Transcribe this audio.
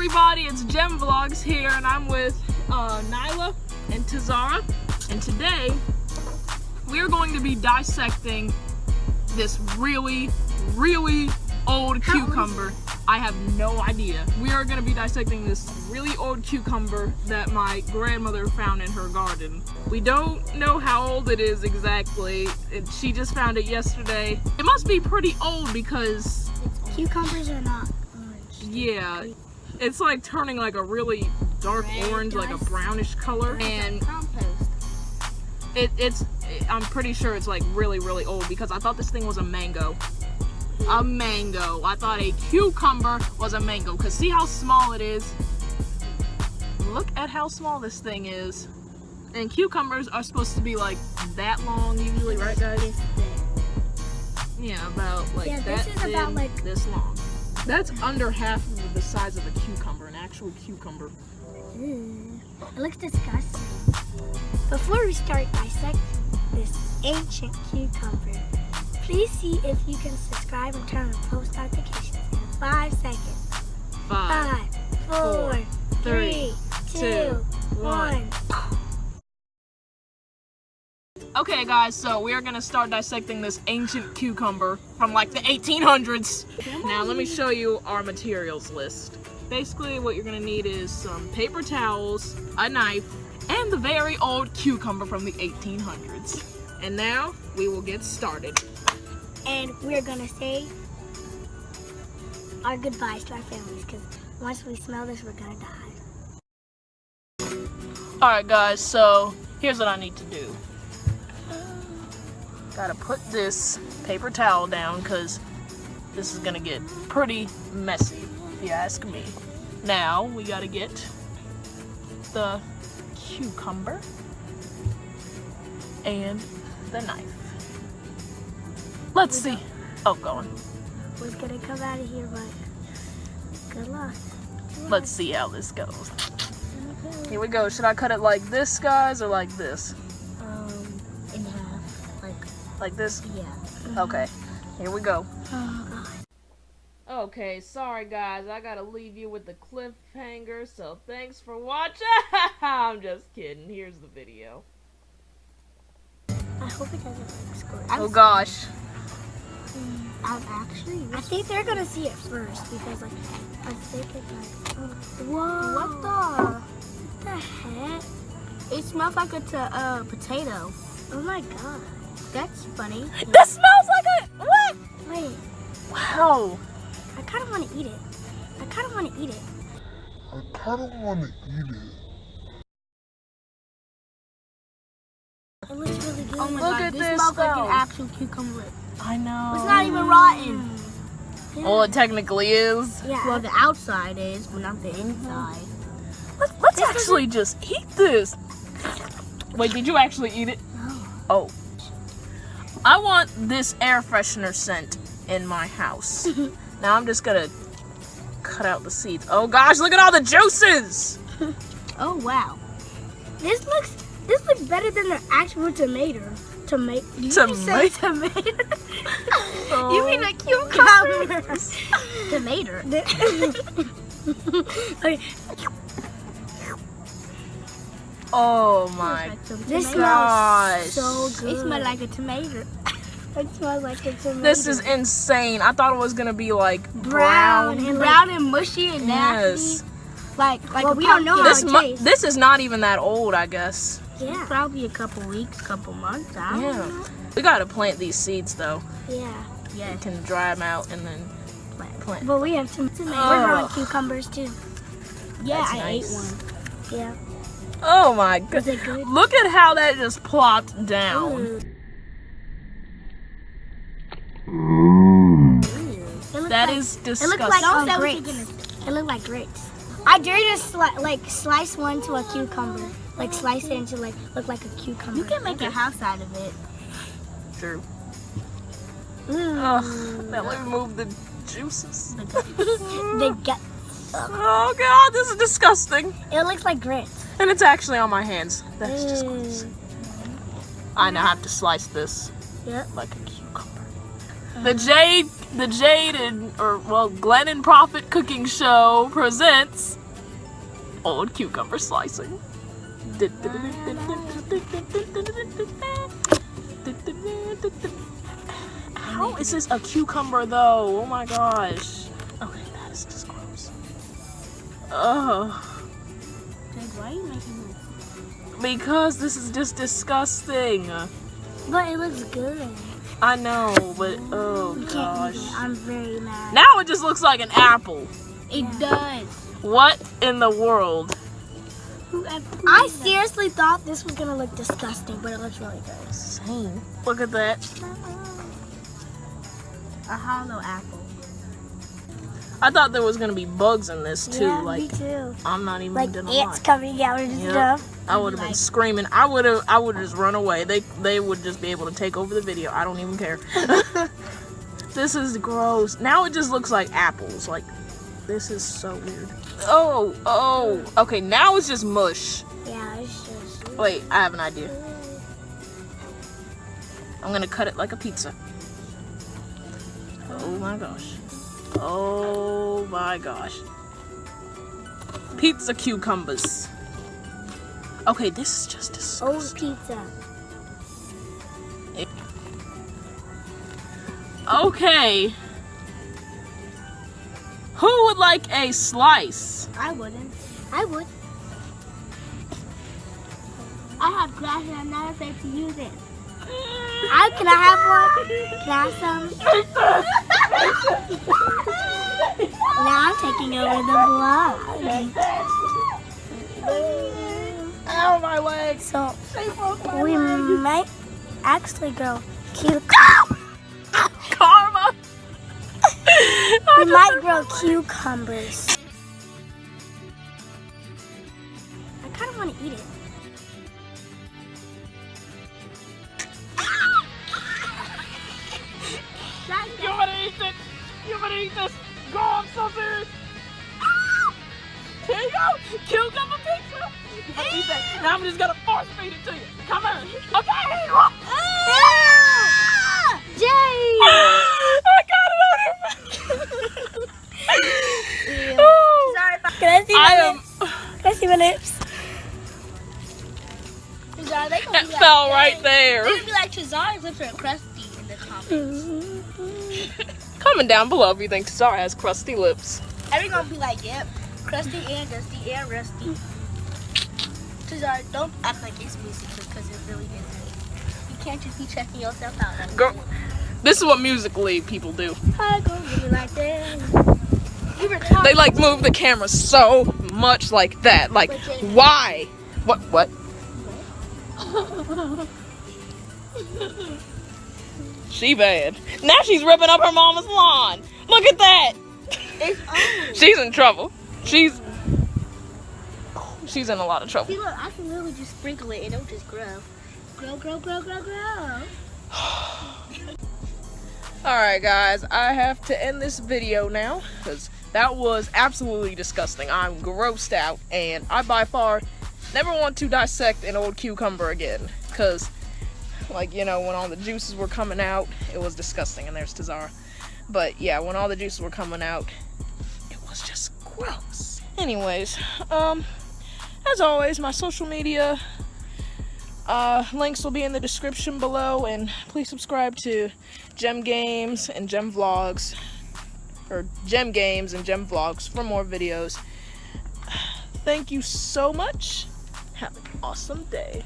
everybody, it's Gem Vlogs here, and I'm with Nailah and Tazara, and today we're going to be dissecting this really old cucumber. I have no idea. We are going to be dissecting this really old cucumber that my grandmother found in her garden. We don't know how old it is exactly. She just found it yesterday. It must be pretty old because cucumbers are not orange. Yeah, it's like turning like a really dark orange, like a brownish color, and I'm pretty sure it's like really old because I thought this thing was a mango. A mango. I thought a cucumber was a mango because see how small it is? Look at how small this thing is. And cucumbers are supposed to be like that long usually, right guys? Yeah, about like that thin, about like this long. That's under half of the size of a cucumber, an actual cucumber. It looks disgusting. Before we start dissecting this ancient cucumber, please see if you can subscribe and turn on post notifications in 5 seconds. 5, 4, 3, 2, 1. Okay guys, so we are gonna start dissecting this ancient cucumber from like the 1800s. Now let me show you our materials list. Basically what you're gonna need is some paper towels, a knife, and the very old cucumber from the 1800s. And now we will get started. And we're gonna say our goodbyes to our families because once we smell this, we're gonna die. Alright guys, so here's what I need to do. Gotta put this paper towel down because this is gonna get pretty messy, if you ask me. Now we gotta get the cucumber and the knife. Let's see. Oh, go on. We're gonna come out of here, but good luck. Let's see how this goes. Here we go. Should I cut it like this, guys, or like this? In half, like this? Yeah. Okay. Here we go. Oh God. Okay, sorry guys, I gotta leave you with the cliffhanger, so thanks for watching. I'm just kidding. Here's the video. I hope it doesn't like squirt. Oh gosh. I think they're gonna see it first because like I think it's like whoa. What the heck? It smells like it's a potato. Oh my god. That's funny. That smells like a what? Wait. Wow. I kinda wanna eat it. I kinda wanna eat it. It looks really good. Oh my god, this smells like smells an actual cucumber. I know. It's not even rotten. Yeah. Well, it technically is. Yeah. Well, the outside is, but not the inside. Let's actually just eat this. Wait, did you actually eat it? No. Oh. I want this air freshener scent in my house. Now I'm just gonna cut out the seeds. Oh gosh, look at all the juices! Oh wow. This looks better than the actual tomato. Tomato. Say tomato? Oh. You mean a cucumber? Tomato. Oh my This gosh. smells so good. It smells like a tomato. It smells like a tomato. This is insane. I thought it was gonna be like brown and mushy and nasty. Like well, we don't know how it tastes. This is not even that old, I guess. Yeah. Probably a couple weeks, couple months. I don't know. We gotta plant these seeds though. Yeah. Yeah. You can dry them out and then plant. But we have tomatoes. We're growing cucumbers too. Yeah, That's I nice. ate one. Yeah. Oh my god. Is it good? Look at how that just plopped down. That is disgusting. It looks like grapes. It looks like grapes. I dare just slice one to a cucumber. Like slice it into look like a cucumber. You can make a house out of it. True. Ugh, now let me remove the juices. The gut. Oh god, this is disgusting. It looks like grits. And it's actually on my hands. That's disgusting. I now have to slice this like a cucumber. The Jade and Glenn and Prophet cooking show presents old cucumber slicing. How is this a cucumber though? Oh my gosh. Okay, that is just gross. Ugh. Jade, why are you making this? Because this is just disgusting. But it looks good. I know, but oh You can't gosh. eat it. I'm very mad. Now it just looks like an apple. It does. What in the world? I seriously thought this was gonna look disgusting, but it looks really good. Same. Look at that. A hollow apple. I thought there was gonna be bugs in this too. Yeah, like me too. I'm not even Like gonna ants lie. coming out and Yep. stuff. I would have been screaming. I would have just run away. They would just be able to take over the video. I don't even care. This is gross. Now it just looks like apples. Like this is so weird. Oh. Okay, now it's just mush. Yeah, it's just. Wait, I have an idea. I'm gonna cut it like a pizza. Oh my gosh. Oh my gosh. Pizza cucumbers. Okay, this is just Old disgusting. pizza. Okay. Who would like a slice? I wouldn't. I would. I have glass and I'm not afraid to use it. Can I have one? Can I have some? Now I'm taking over the vlog. Ow, my legs. So we might actually grow Karma. we might grow cucumbers. I kind of want to eat it. You wanna eat this? You wanna eat this? Go on, so serious. Here you go. Cucumber pizza. You gotta eat that. Now I'm just gonna force feed it to you. Come here. Okay. Jade! I got it on him. Oh. Sorry, can I see my lips? Can I see my lips? Tazara, they gonna It fell right there. They're gonna be like Tazara's lips are crusty in the comments. Comment down below if you think Tazara has crusty lips. Everyone gonna be like, yep, crusty and dusty and rusty. Tazara, don't act like it's music because it really isn't. You can't just be checking yourself out. Like Girl, this is what Musical.ly people do. I go really like that. They like move the camera so much like that. Like, why? What? She bad. Now she's ripping up her mama's lawn. Look at that. It's on. She's in trouble. She's in a lot of trouble. See, look, I can literally just sprinkle it and it'll just grow. Grow. Alright guys, I have to end this video now because that was absolutely disgusting. I'm grossed out and I by far never want to dissect an old cucumber again because, like, you know, when all the juices were coming out, it was disgusting. And there's Tazara. But yeah, when all the juices were coming out, it was just gross. Anyways, as always, my social media links will be in the description below, and please subscribe to Gem Games and Gem Vlogs, or Gem Games and Gem Vlogs for more videos. Thank you so much. Have an awesome day.